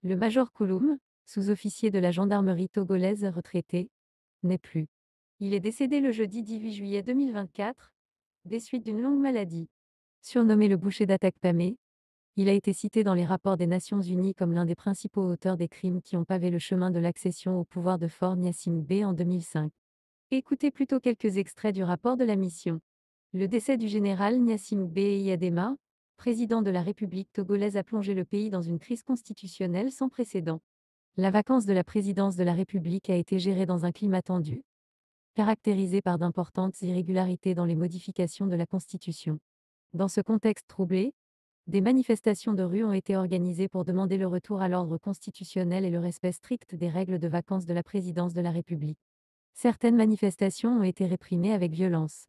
Le major Kouloum, sous-officier de la gendarmerie togolaise retraité, n'est plus. Il est décédé le jeudi 18 juillet 2024, des suites d'une longue maladie. Surnommé le boucher d'Atakpamé, il a été cité dans les rapports des Nations Unies comme l'un des principaux auteurs des crimes qui ont pavé le chemin de l'accession au pouvoir de Fort Gnassingbé B en 2005. Écoutez plutôt quelques extraits du rapport de la mission. Le décès du général Gnassingbé Eyadema, président de la République togolaise, a plongé le pays dans une crise constitutionnelle sans précédent. La vacance de la présidence de la République a été gérée dans un climat tendu, caractérisé par d'importantes irrégularités dans les modifications de la Constitution. Dans ce contexte troublé, des manifestations de rue ont été organisées pour demander le retour à l'ordre constitutionnel et le respect strict des règles de vacance de la présidence de la République. Certaines manifestations ont été réprimées avec violence.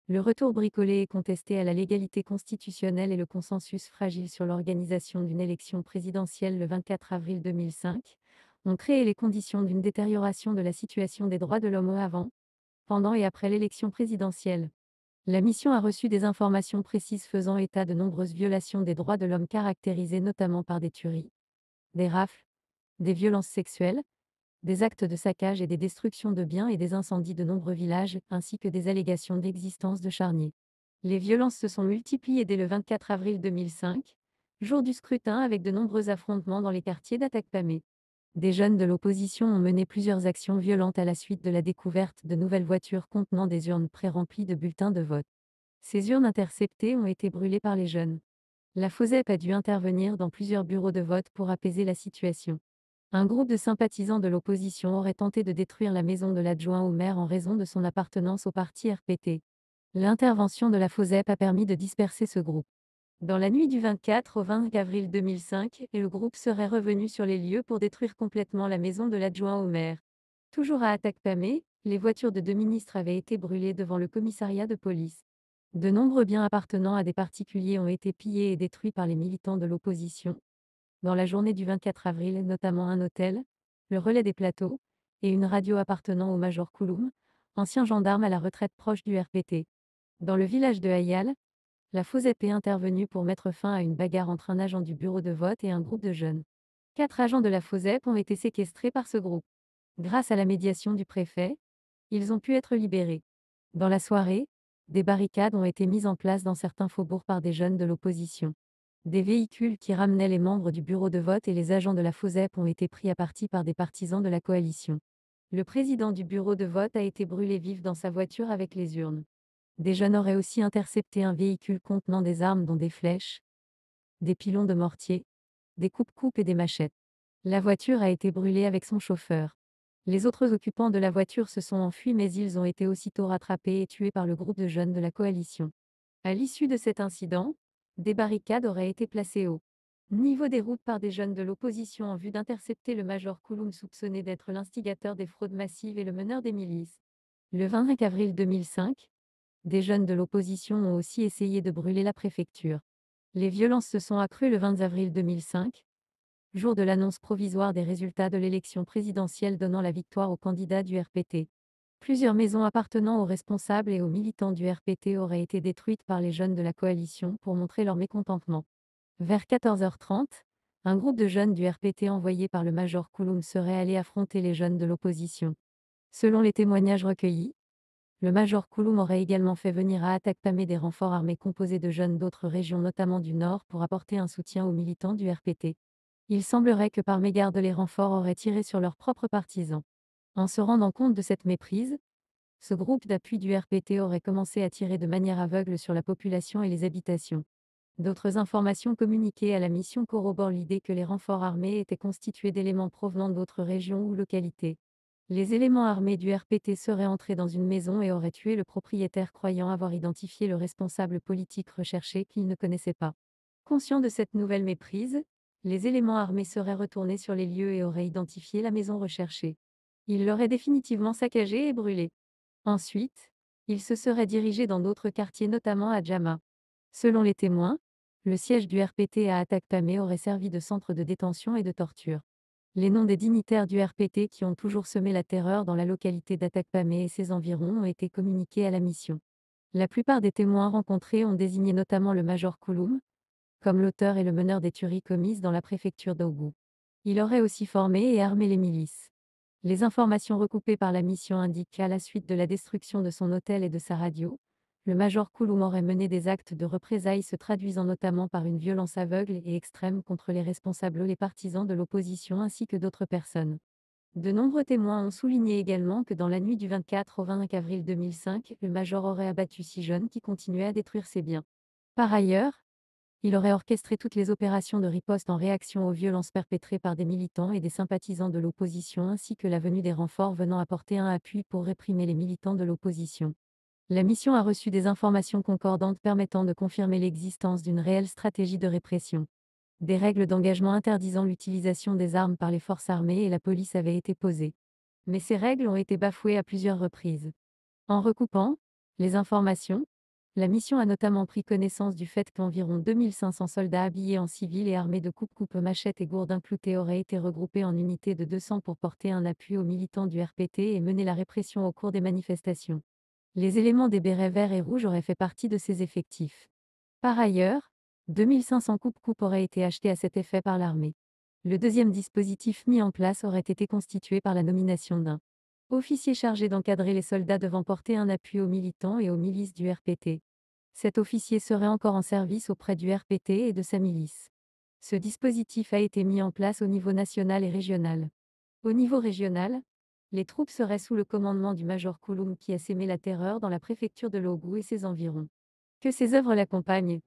Le retour bricolé et contesté à la légalité constitutionnelle et le consensus fragile sur l'organisation d'une élection présidentielle le 24 avril 2005 ont créé les conditions d'une détérioration de la situation des droits de l'homme avant, pendant et après l'élection présidentielle. La mission a reçu des informations précises faisant état de nombreuses violations des droits de l'homme caractérisées notamment par des tueries, des rafles, des violences sexuelles, des actes de saccage et des destructions de biens et des incendies de nombreux villages, ainsi que des allégations d'existence de charniers. Les violences se sont multipliées dès le 24 avril 2005, jour du scrutin, avec de nombreux affrontements dans les quartiers d'Atakpamé. Des jeunes de l'opposition ont mené plusieurs actions violentes à la suite de la découverte de nouvelles voitures contenant des urnes pré-remplies de bulletins de vote. Ces urnes interceptées ont été brûlées par les jeunes. La FOSEP a dû intervenir dans plusieurs bureaux de vote pour apaiser la situation. Un groupe de sympathisants de l'opposition aurait tenté de détruire la maison de l'adjoint au maire en raison de son appartenance au parti RPT. L'intervention de la FOSEP a permis de disperser ce groupe. Dans la nuit du 24 au 20 avril 2005, le groupe serait revenu sur les lieux pour détruire complètement la maison de l'adjoint au maire. Toujours à Atakpamé, les voitures de deux ministres avaient été brûlées devant le commissariat de police. De nombreux biens appartenant à des particuliers ont été pillés et détruits par les militants de l'opposition. Dans la journée du 24 avril, notamment un hôtel, le relais des plateaux, et une radio appartenant au major Kouloum, ancien gendarme à la retraite proche du RPT. Dans le village de Hayal, la FOSEP est intervenue pour mettre fin à une bagarre entre un agent du bureau de vote et un groupe de jeunes. 4 agents de la FOSEP ont été séquestrés par ce groupe. Grâce à la médiation du préfet, ils ont pu être libérés. Dans la soirée, des barricades ont été mises en place dans certains faubourgs par des jeunes de l'opposition. Des véhicules qui ramenaient les membres du bureau de vote et les agents de la FOSEP ont été pris à partie par des partisans de la coalition. Le président du bureau de vote a été brûlé vif dans sa voiture avec les urnes. Des jeunes auraient aussi intercepté un véhicule contenant des armes dont des flèches, des pilons de mortier, des coupes-coupes et des machettes. La voiture a été brûlée avec son chauffeur. Les autres occupants de la voiture se sont enfuis, mais ils ont été aussitôt rattrapés et tués par le groupe de jeunes de la coalition. À l'issue de cet incident, des barricades auraient été placées au niveau des routes par des jeunes de l'opposition en vue d'intercepter le major Kouloum, soupçonné d'être l'instigateur des fraudes massives et le meneur des milices. Le 25 avril 2005, des jeunes de l'opposition ont aussi essayé de brûler la préfecture. Les violences se sont accrues le 20 avril 2005, jour de l'annonce provisoire des résultats de l'élection présidentielle donnant la victoire au candidat du RPT. Plusieurs maisons appartenant aux responsables et aux militants du RPT auraient été détruites par les jeunes de la coalition pour montrer leur mécontentement. Vers 14h30, un groupe de jeunes du RPT envoyé par le major Kouloum serait allé affronter les jeunes de l'opposition. Selon les témoignages recueillis, le major Kouloum aurait également fait venir à Atakpamé des renforts armés composés de jeunes d'autres régions, notamment du Nord, pour apporter un soutien aux militants du RPT. Il semblerait que par mégarde les renforts auraient tiré sur leurs propres partisans. En se rendant compte de cette méprise, ce groupe d'appui du RPT aurait commencé à tirer de manière aveugle sur la population et les habitations. D'autres informations communiquées à la mission corroborent l'idée que les renforts armés étaient constitués d'éléments provenant d'autres régions ou localités. Les éléments armés du RPT seraient entrés dans une maison et auraient tué le propriétaire, croyant avoir identifié le responsable politique recherché qu'ils ne connaissaient pas. Conscients de cette nouvelle méprise, les éléments armés seraient retournés sur les lieux et auraient identifié la maison recherchée. Ils l'auraient définitivement saccagée et brûlée. Ensuite, ils se seraient dirigés dans d'autres quartiers, notamment à Djama. Selon les témoins, le siège du RPT à Atakpamé aurait servi de centre de détention et de torture. Les noms des dignitaires du RPT qui ont toujours semé la terreur dans la localité d'Atakpamé et ses environs ont été communiqués à la mission. La plupart des témoins rencontrés ont désigné notamment le major Kouloum comme l'auteur et le meneur des tueries commises dans la préfecture d'Ougou. Il aurait aussi formé et armé les milices. Les informations recoupées par la mission indiquent qu'à la suite de la destruction de son hôtel et de sa radio, le major Kouloum aurait mené des actes de représailles se traduisant notamment par une violence aveugle et extrême contre les responsables, les partisans de l'opposition ainsi que d'autres personnes. De nombreux témoins ont souligné également que dans la nuit du 24 au 25 avril 2005, le major aurait abattu 6 jeunes qui continuaient à détruire ses biens. Par ailleurs, il aurait orchestré toutes les opérations de riposte en réaction aux violences perpétrées par des militants et des sympathisants de l'opposition ainsi que la venue des renforts venant apporter un appui pour réprimer les militants de l'opposition. La mission a reçu des informations concordantes permettant de confirmer l'existence d'une réelle stratégie de répression. Des règles d'engagement interdisant l'utilisation des armes par les forces armées et la police avaient été posées. Mais ces règles ont été bafouées à plusieurs reprises. En recoupant les informations, la mission a notamment pris connaissance du fait qu'environ 2500 soldats habillés en civil et armés de coupe-coupe, machettes et gourdins cloutés auraient été regroupés en unités de 200 pour porter un appui aux militants du RPT et mener la répression au cours des manifestations. Les éléments des bérets verts et rouges auraient fait partie de ces effectifs. Par ailleurs, 2500 coupe-coupe auraient été achetés à cet effet par l'armée. Le deuxième dispositif mis en place aurait été constitué par la nomination d'un officier chargé d'encadrer les soldats devant porter un appui aux militants et aux milices du RPT. Cet officier serait encore en service auprès du RPT et de sa milice. Ce dispositif a été mis en place au niveau national et régional. Au niveau régional, les troupes seraient sous le commandement du major Kouloum qui a sémé la terreur dans la préfecture de l'Ogou et ses environs. Que ses œuvres l'accompagnent.